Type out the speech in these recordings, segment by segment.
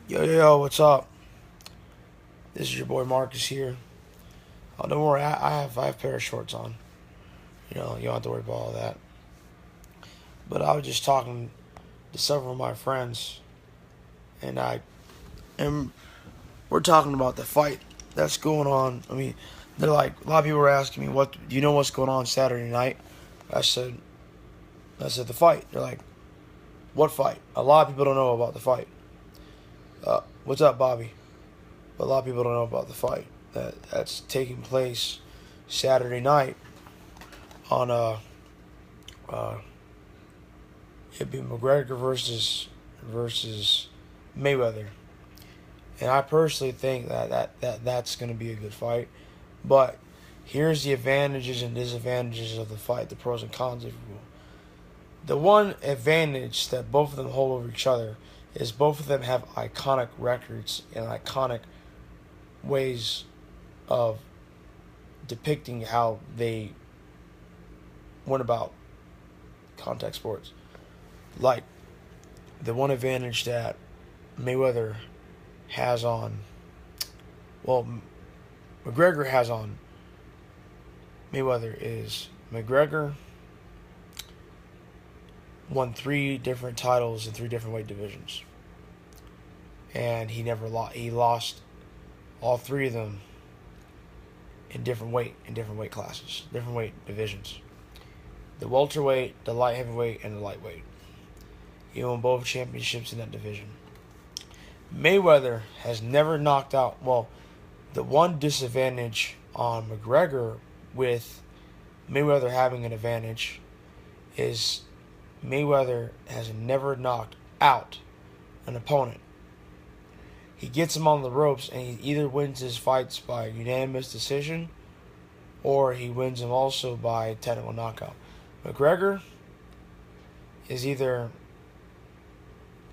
Yo, what's up? This is your boy Marcus here. Oh, don't worry, I have a pair of shorts on. You don't have to worry about all that. But I was just talking to several of my friends, and and we're talking about the fight that's going on. I mean, they're like a lot of people were asking me, "What do you know what's going on Saturday night?" I said, "I said the fight." They're like, "What fight?" A lot of people don't know about the fight. What's up, Bobby? But a lot of people don't know about the fight that's taking place Saturday night on uh it'd be McGregor versus Mayweather. And I personally think that's going to be a good fight. But here's the advantages and disadvantages of the fight, the pros and cons, if you will. The one advantage that both of them hold over each other is both of them have iconic records and iconic ways of depicting how they went about contact sports. Like the one advantage that Mayweather has on, well, McGregor has on Mayweather is McGregor won three different titles in three different weight divisions, and he never lost. He lost all three of them in different weight classes, different weight divisions. The welterweight, the light heavyweight, and the lightweight. He won both championships in that division. Mayweather has never knocked out. Well, the one disadvantage on McGregor with Mayweather having an advantage is Mayweather has never knocked out an opponent. He gets him on the ropes and he either wins his fights by unanimous decision or he wins them also by technical knockout. McGregor is either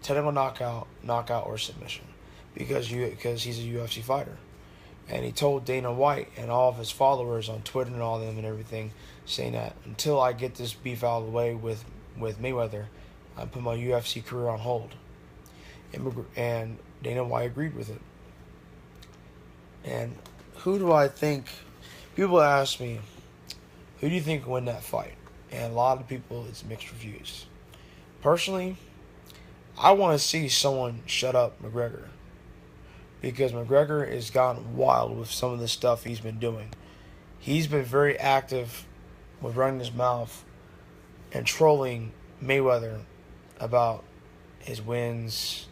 technical knockout, or submission because he's a UFC fighter. And he told Dana White and all of his followers on Twitter and all of them and everything, saying that until I get this beef out of the way with Mayweather, I put my UFC career on hold. And Dana White agreed with it. And who do I think? People ask me, who do you think will win that fight? And a lot of people, it's mixed reviews. Personally, I want to see someone shut up McGregor because McGregor has gone wild with some of the stuff he's been doing. He's been very active with running his mouth and trolling Mayweather about his wins,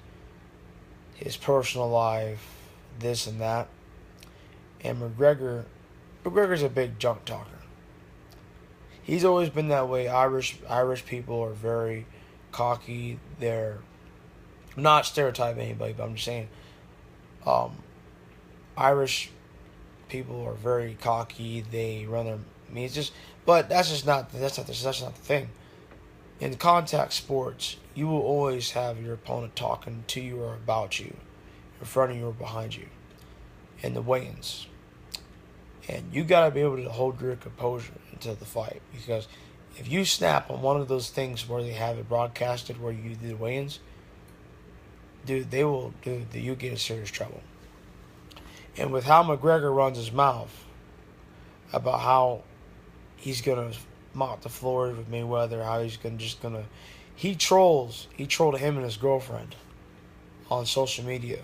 his personal life, this and that. And McGregor's a big junk talker. He's always been that way. Irish people are very cocky. They're not stereotyping anybody, but I'm just saying, Irish people are very cocky. They run their. I mean, it's just, but that's not the thing. In contact sports, you will always have your opponent talking to you or about you, in front of you or behind you, in the weigh-ins, and you gotta be able to hold your composure until the fight because if you snap on one of those things where they have it broadcasted where you do the weigh-ins, dude, you get in serious trouble. And with how McGregor runs his mouth about how he's gonna mop the floors with Mayweather, how he's gonna he trolls. He trolled him and his girlfriend on social media.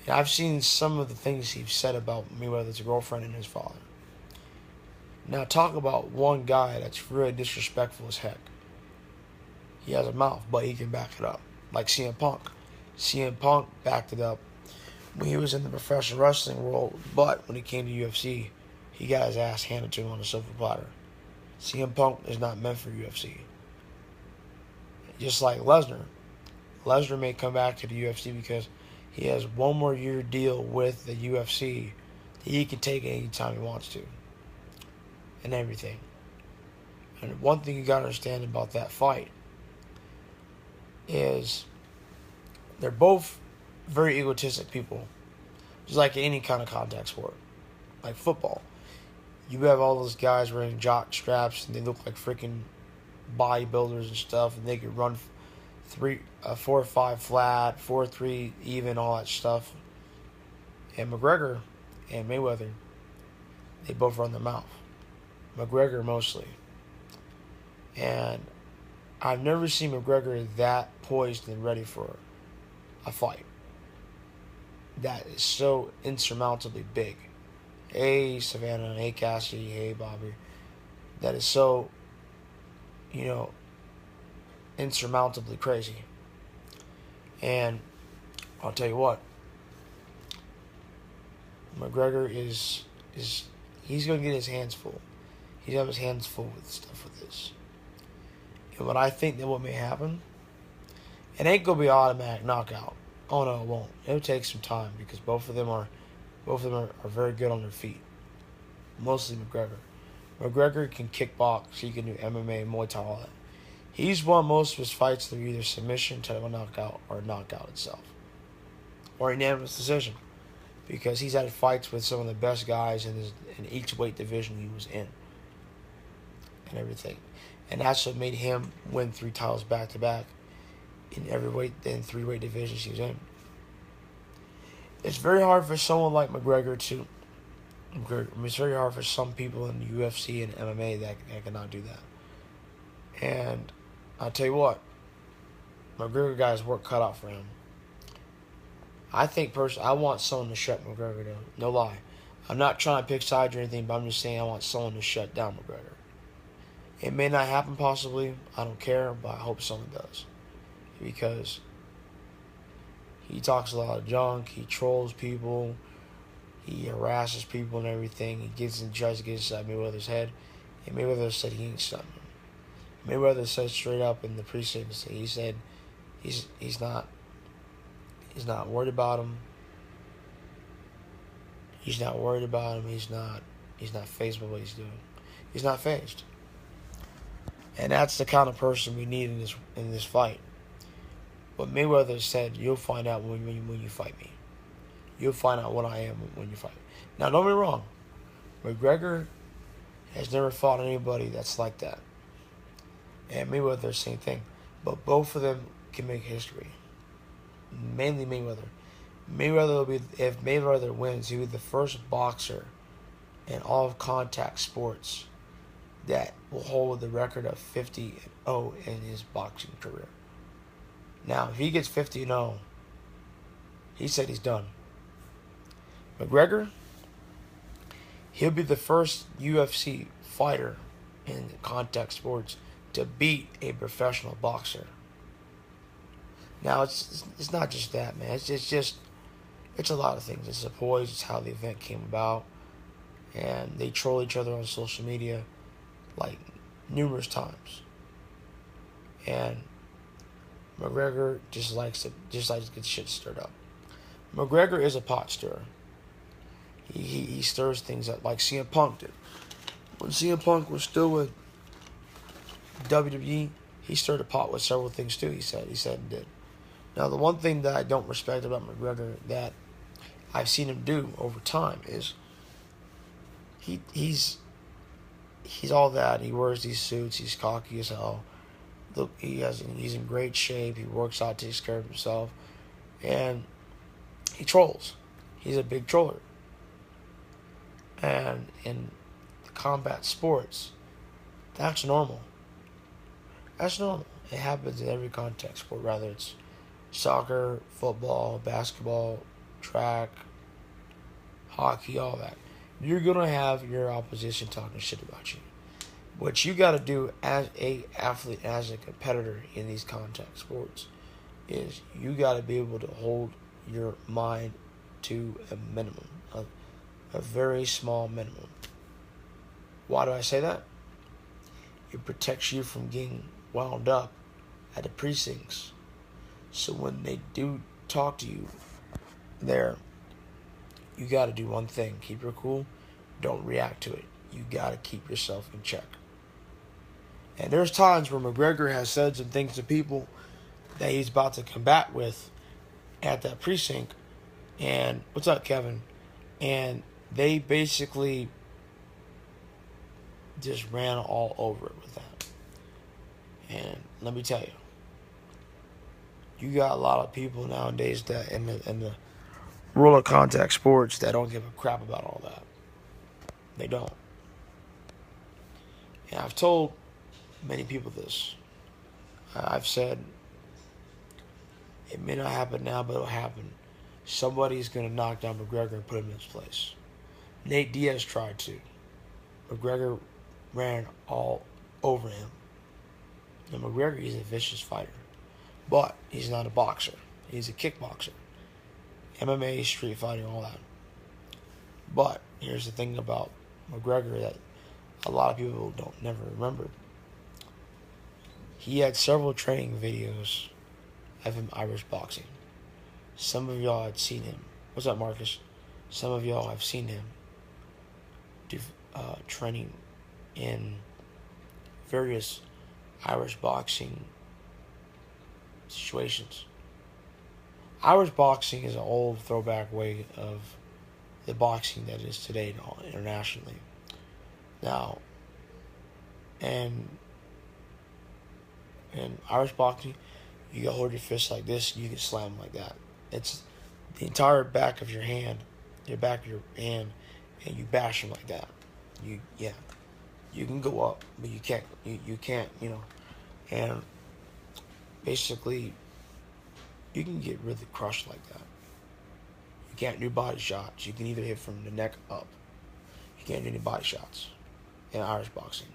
And I've seen some of the things he's said about Mayweather's girlfriend and his father. Now talk about one guy that's really disrespectful as heck. He has a mouth, but he can back it up. Like CM Punk. CM Punk backed it up when he was in the professional wrestling world, but when he came to UFC, he got his ass handed to him on a silver platter. CM Punk is not meant for UFC. Just like Lesnar. Lesnar may come back to the UFC because he has one more year deal with the UFC that he can take anytime he wants to. And everything. And one thing you gotta understand about that fight is they're both very egotistic people. Just like any kind of contact sport. Like football. You have all those guys wearing jock straps and they look like freaking bodybuilders and stuff and they can run 4-5 flat, 4-3 even, all that stuff. And McGregor and Mayweather, they both run their mouth. McGregor mostly. And I've never seen McGregor that poised and ready for a fight. That is so insurmountably big. Hey, Savannah. Hey, Cassidy. Hey, Bobby. That is so, insurmountably crazy. And I'll tell you what, McGregor is he's going to get his hands full. He's going to have his hands full with stuff with this. And what I think that what may happen, it ain't going to be an automatic knockout. Oh no, it won't. It'll take some time because both of them are very good on their feet. Mostly McGregor. McGregor can kickbox, he can do MMA, Muay Thai, all that. He's won most of his fights through either submission, technical knockout, or knockout itself. Or unanimous decision. Because he's had fights with some of the best guys in each weight division he was in. And everything. And that's what made him win 3 titles back to back in 3 weight divisions he was in. It's very hard for someone like McGregor to. It's very hard for some people in the UFC and MMA that cannot do that. And I'll tell you what, McGregor got his work cut out for him. I think personally, I want someone to shut McGregor down. No lie. I'm not trying to pick sides or anything, but I'm just saying I want someone to shut down McGregor. It may not happen possibly. I don't care, but I hope someone does. Because he talks a lot of junk. He trolls people. He harasses people and everything. He tries to get inside Mayweather's head. And Mayweather said he ain't something. Mayweather said straight up in the precincts, he said he's not worried about him. He's not worried about him. He's not fazed by what he's doing. He's not fazed. And that's the kind of person we need in this fight. But Mayweather said, you'll find out when you fight me. You'll find out what I am when you fight me. Now, don't be wrong. McGregor has never fought anybody that's like that. And Mayweather, same thing. But both of them can make history. Mainly Mayweather. If Mayweather wins, he'll be the first boxer in all of contact sports that will hold the record of 50-0 in his boxing career. Now, if he gets 50-0, he said he's done. McGregor, he'll be the first UFC fighter in contact sports to beat a professional boxer. Now, it's not just that, man. It's a lot of things. It's the poise. It's how the event came about. And they troll each other on social media like numerous times. And McGregor just likes to get shit stirred up. McGregor is a pot stirrer. He stirs things up like CM Punk did. When CM Punk was still with WWE, he stirred a pot with several things too. He said and did. Now, the one thing that I don't respect about McGregor that I've seen him do over time is he's all that. He wears these suits. He's cocky as hell. Look, he's in great shape. He works out, takes care of himself, and he trolls. He's a big troller. And in combat sports, that's normal. That's normal. It happens in every contact sport, whether it's soccer, football, basketball, track, hockey, all that. You're going to have your opposition talking shit about you. What you got to do as a athlete, as a competitor in these contact sports, is you got to be able to hold your mind to a minimum, a very small minimum. Why do I say that? It protects you from getting wound up at the precincts. So when they do talk to you there, you got to do one thing. Keep your cool. Don't react to it. You got to keep yourself in check. And there's times where McGregor has said some things to people that he's about to combat with at that precinct. And, what's up, Kevin? And they basically just ran all over it with that. And let me tell you, you got a lot of people nowadays that in the world of contact sports that don't give a crap about all that. They don't. And I've told many people this. I've said it may not happen now, but it'll happen. Somebody's going to knock down McGregor and put him in his place. Nate Diaz tried to. McGregor ran all over him. And McGregor, he's a vicious fighter. But he's not a boxer. He's a kickboxer. MMA, street fighting, all that. But here's the thing about McGregor that a lot of people don't never remember. He had several training videos of him Irish boxing. Some of y'all had seen him. What's up, Marcus? Some of y'all have seen him do training in various Irish boxing situations. Irish boxing is an old throwback way of the boxing that is today internationally. Now, and Irish boxing, you can hold your fist like this, you can slam them like that. It's the entire back of your hand, and you bash them like that. You can go up, but you can't. You can't. And basically, you can get really crushed like that. You can't do body shots. You can either hit from the neck up. You can't do any body shots in Irish boxing.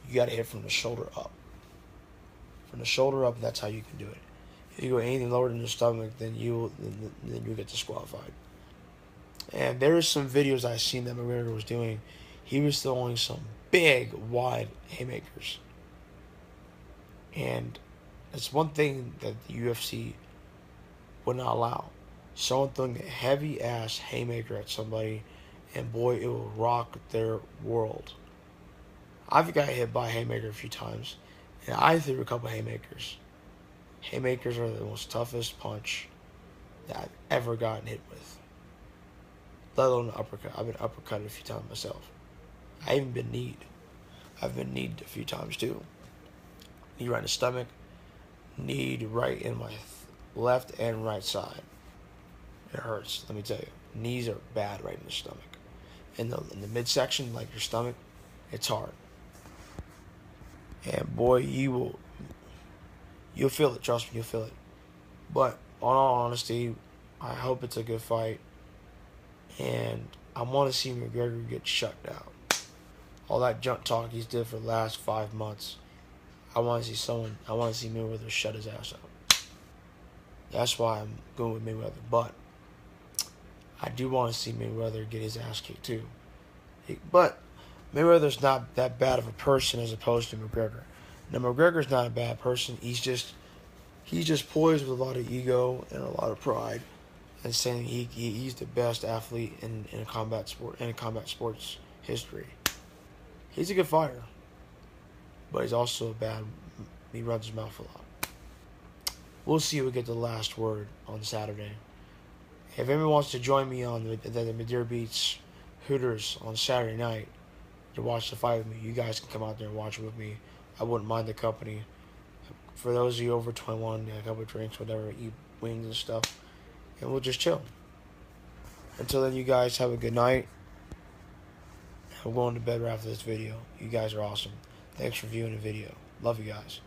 You got to hit from the shoulder up. From the shoulder up, that's how you can do it. If you go anything lower than the stomach, then you get disqualified. And there is some videos I've seen that McGregor was doing. He was throwing some big, wide haymakers. And it's one thing that the UFC would not allow. Someone throwing a heavy-ass haymaker at somebody, and boy, it will rock their world. I've got hit by a haymaker a few times, and I threw a couple haymakers. Haymakers are the most toughest punch that I've ever gotten hit with. Let alone an uppercut. I've been uppercutted a few times myself. I even been kneed. I've been kneed a few times too. Knee right in the stomach, kneed right in my left and right side. It hurts, let me tell you. Knees are bad right in the stomach. In the midsection, like your stomach, it's hard. And boy, you'll feel it. Trust me, you'll feel it. But on all honesty, I hope it's a good fight. And I want to see McGregor get shut down. All that junk talk he's did for the last 5 months. I want to see Mayweather shut his ass up. That's why I'm going with Mayweather. But I do want to see Mayweather get his ass kicked too. But Mayweather's not that bad of a person as opposed to McGregor. Now McGregor's not a bad person. He's just poised with a lot of ego and a lot of pride, and saying he's the best athlete in a combat sports history. He's a good fighter, but he's also he runs his mouth a lot. We'll see who get the last word on Saturday. If anyone wants to join me on the Madeira Beach Hooters on Saturday night to watch the fight with me, you guys can come out there and watch it with me. I wouldn't mind the company. For those of you over 21, a couple of drinks, whatever, eat wings and stuff, and we'll just chill. Until then, you guys have a good night. I'm going to bed right after this video. You guys are awesome. Thanks for viewing the video. Love you guys.